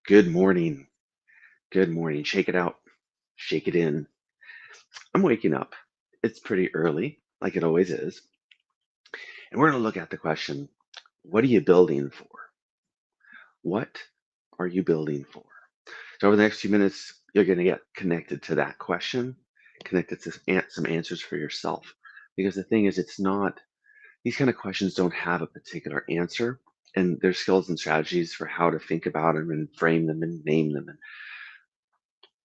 Good morning. Good morning. Shake it out. Shake it in. I'm waking up. It's pretty early, like it always is. And we're going to look at the question, what are you building for? What are you building for? So over the next few minutes, you're going to get connected to that question, connected to some answers for yourself. Because the thing is, these kind of questions don't have a particular answer. And there's skills and strategies for how to think about them and frame them and name them.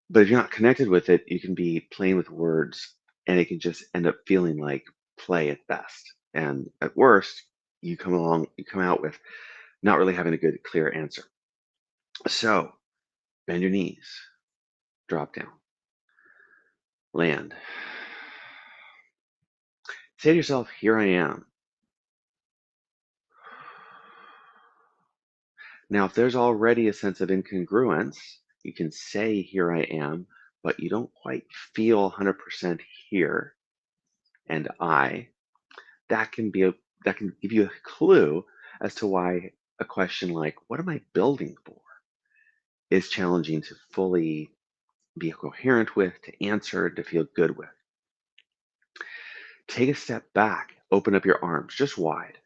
But if you're not connected with it, you can be playing with words and it can just end up feeling like play at best. And at worst, you come out with not really having a good, clear answer. So bend your knees, drop down, land. Say to yourself, here I am. Now, if there's already a sense of incongruence, you can say, here I am, but you don't quite feel 100% here and that can that can give you a clue as to why a question like what am I building for is challenging to fully be coherent with, to answer, to feel good with. Take a step back, open up your arms just wide.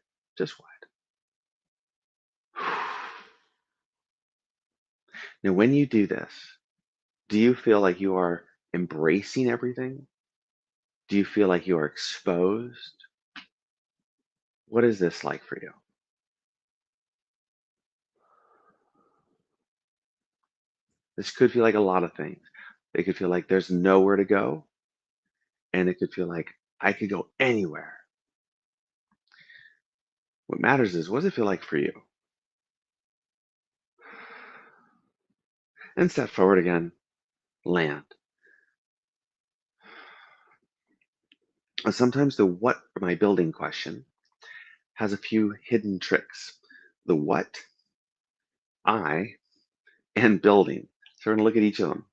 Now when you do this, do you feel like you are embracing everything? Do you feel like you are exposed? What is this like for you? This could feel like a lot of things. It could feel like there's nowhere to go, and it could feel like I could go anywhere. What matters is what does it feel like for you? And step forward again, land. Sometimes the what am I building question has a few hidden tricks. The what, I, and building. So we're going to look at each of them.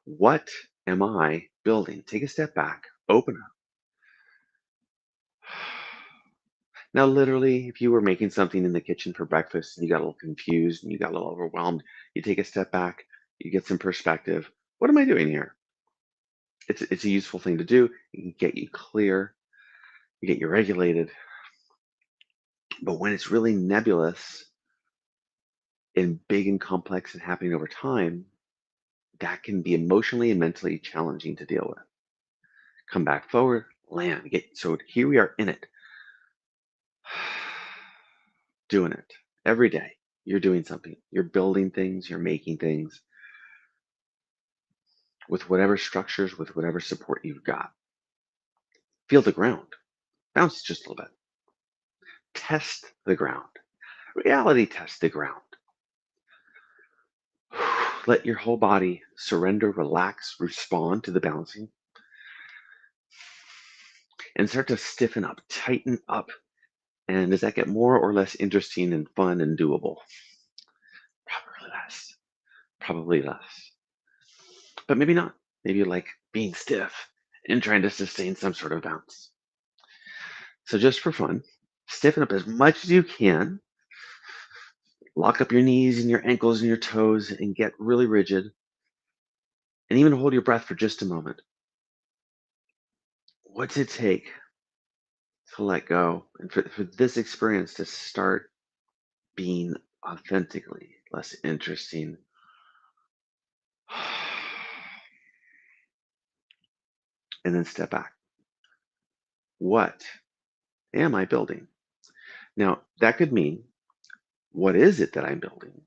What am I building? Take a step back, open up. Now, literally, if you were making something in the kitchen for breakfast and you got a little confused and you got a little overwhelmed, you take a step back, you get some perspective. What am I doing here? It's a useful thing to do. It can get you clear, you get you regulated. But when it's really nebulous and big and complex and happening over time, that can be emotionally and mentally challenging to deal with. Come back forward, land. So here we are in it, doing it every day. You're doing something. You're building things. You're making things with whatever structures, with whatever support you've got. Feel the ground. Bounce just a little bit. Test the ground. Reality test the ground. Let your whole body surrender, relax, respond to the bouncing, and start to stiffen up, tighten up. And does that get more or less interesting and fun and doable? Probably less. Probably less. But maybe not. Maybe you like being stiff and trying to sustain some sort of bounce. So just for fun, stiffen up as much as you can. Lock up your knees and your ankles and your toes and get really rigid. And even hold your breath for just a moment. What's it take to let go and for this experience to start being authentically less interesting? And then step back. What am I building? Now, that could mean, what is it that I'm building?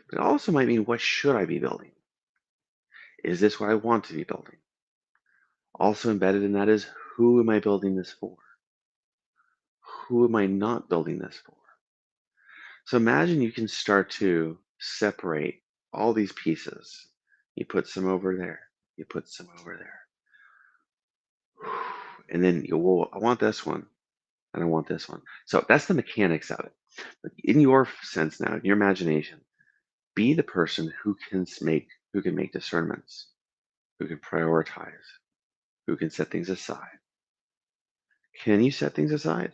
But it also might mean, what should I be building? Is this what I want to be building? Also embedded in that is, who am I building this for? Who am I not building this for? So imagine you can start to separate all these pieces. You put some over there, you put some over there. And then you, well, I want this one, and I want this one. So that's the mechanics of it. But in your sense now, in your imagination, be the person who can make discernments, who can prioritize, who can set things aside. Can you set things aside?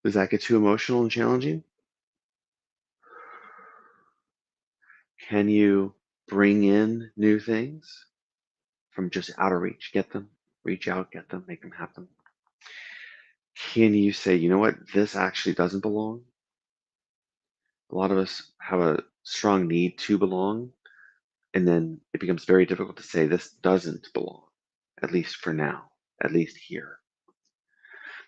Does that get too emotional and challenging? Can you bring in new things from just out of reach? Get them, reach out, get them, make them happen. Can you say, you know what, this actually doesn't belong? A lot of us have a strong need to belong, and then it becomes very difficult to say this doesn't belong, at least for now, at least here.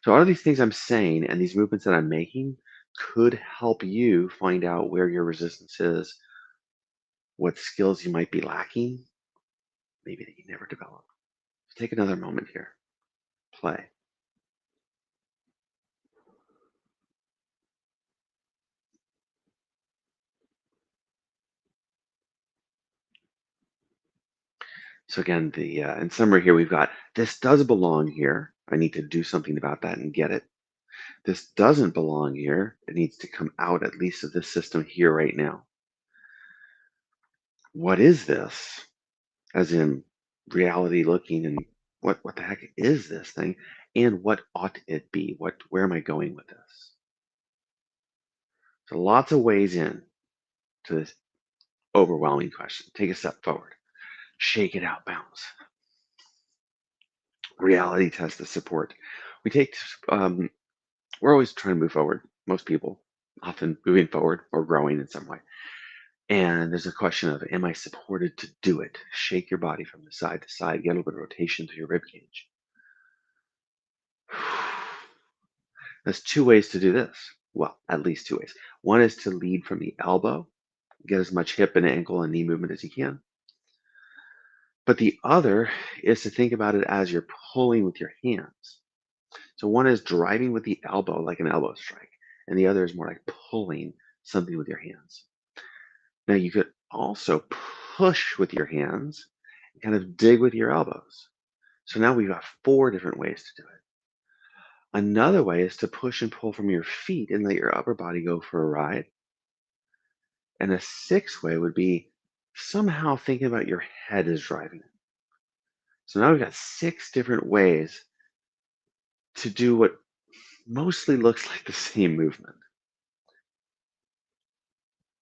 So all of these things I'm saying and these movements that I'm making could help you find out where your resistance is, what skills you might be lacking, maybe that you never developed. Take another moment here. Play. So again, the in summary here, we've got this does belong here. I need to do something about that and get it. This doesn't belong here. It needs to come out at least of this system here right now. What is this? As in reality looking and what the heck is this thing? And what ought it be? Where am I going with this? So lots of ways in to this overwhelming question. Take a step forward. Shake it out, bounce. Reality test the support. We take we're always trying to move forward. Most people often moving forward or growing in some way. And there's a question of, am I supported to do it? Shake your body from the side to side, get a little bit of rotation through your rib cage. There's two ways to do this. Well, at least two ways. One is to lead from the elbow, get as much hip and ankle and knee movement as you can. But the other is to think about it as you're pulling with your hands. So one is driving with the elbow, like an elbow strike, and the other is more like pulling something with your hands. Now you could also push with your hands, and kind of dig with your elbows. So now we've got four different ways to do it. Another way is to push and pull from your feet and let your upper body go for a ride. And a sixth way would be somehow thinking about your head as driving it. So now we've got six different ways to do what mostly looks like the same movement.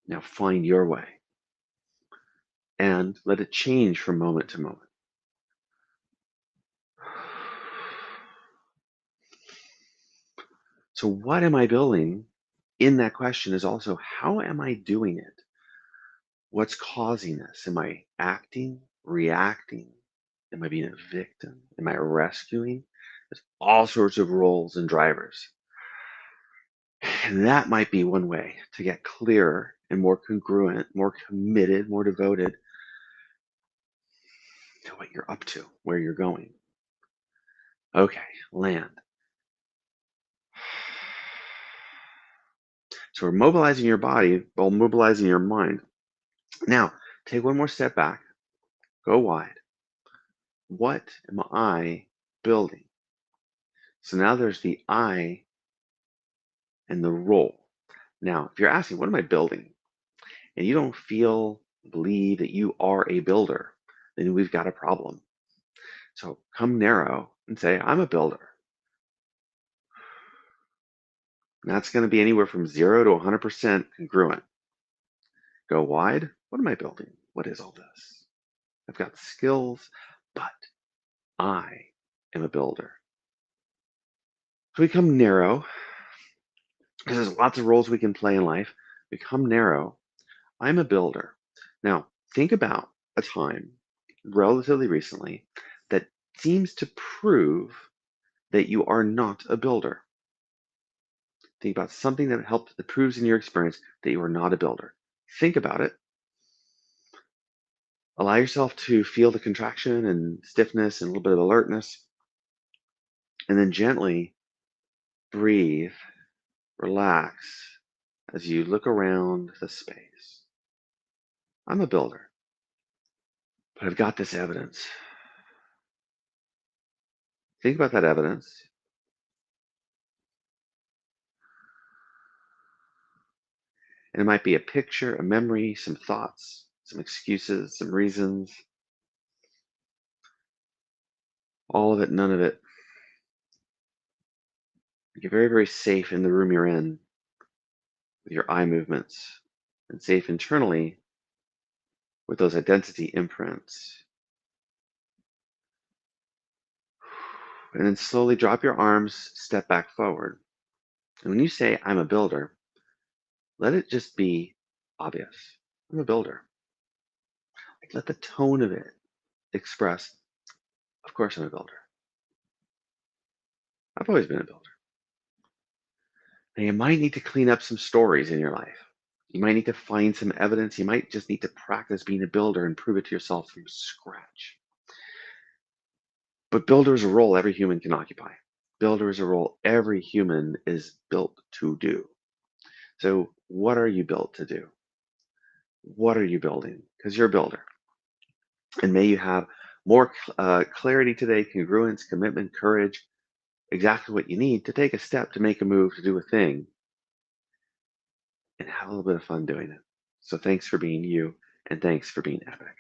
Now find your way and let it change from moment to moment. So, what am I building in that question is also how am I doing it? What's causing this? Am I acting, reacting? Am I being a victim? Am I rescuing? There's all sorts of roles and drivers. And that might be one way to get clearer and more congruent, more committed, more devoted to what you're up to, where you're going. Okay, land. So we're mobilizing your body while mobilizing your mind. Now, take one more step back, go wide. What am I building? So now there's the I and the role. Now, if you're asking, what am I building? And you don't believe that you are a builder, then we've got a problem. So come narrow and say, I'm a builder. And that's going to be anywhere from 0 to 100% congruent. Go wide. What am I building? What is all this? I've got skills, but I am a builder. So we come narrow because there's lots of roles we can play in life. We come narrow. I'm a builder. Now, think about a time relatively recently that seems to prove that you are not a builder. Think about something that proves in your experience that you are not a builder. Think about it. Allow yourself to feel the contraction and stiffness and a little bit of alertness. And then gently breathe, relax as you look around the space. I'm a builder, but I've got this evidence. Think about that evidence. And it might be a picture, a memory, some thoughts, some excuses, some reasons, all of it, none of it. You're very, very safe in the room you're in with your eye movements and safe internally with those identity imprints. And then slowly drop your arms, step back forward. And when you say, I'm a builder, let it just be obvious. I'm a builder. Like, let the tone of it express, of course, I'm a builder. I've always been a builder. Now, you might need to clean up some stories in your life. You might need to find some evidence. You might just need to practice being a builder and prove it to yourself from scratch. But builder is a role every human can occupy. Builder is a role every human is built to do. So, what are you built to do? What are you building? Because you're a builder. And may you have more clarity today, congruence, commitment, courage, exactly what you need to take a step, to make a move, to do a thing, and have a little bit of fun doing it. So, thanks for being you, and thanks for being epic.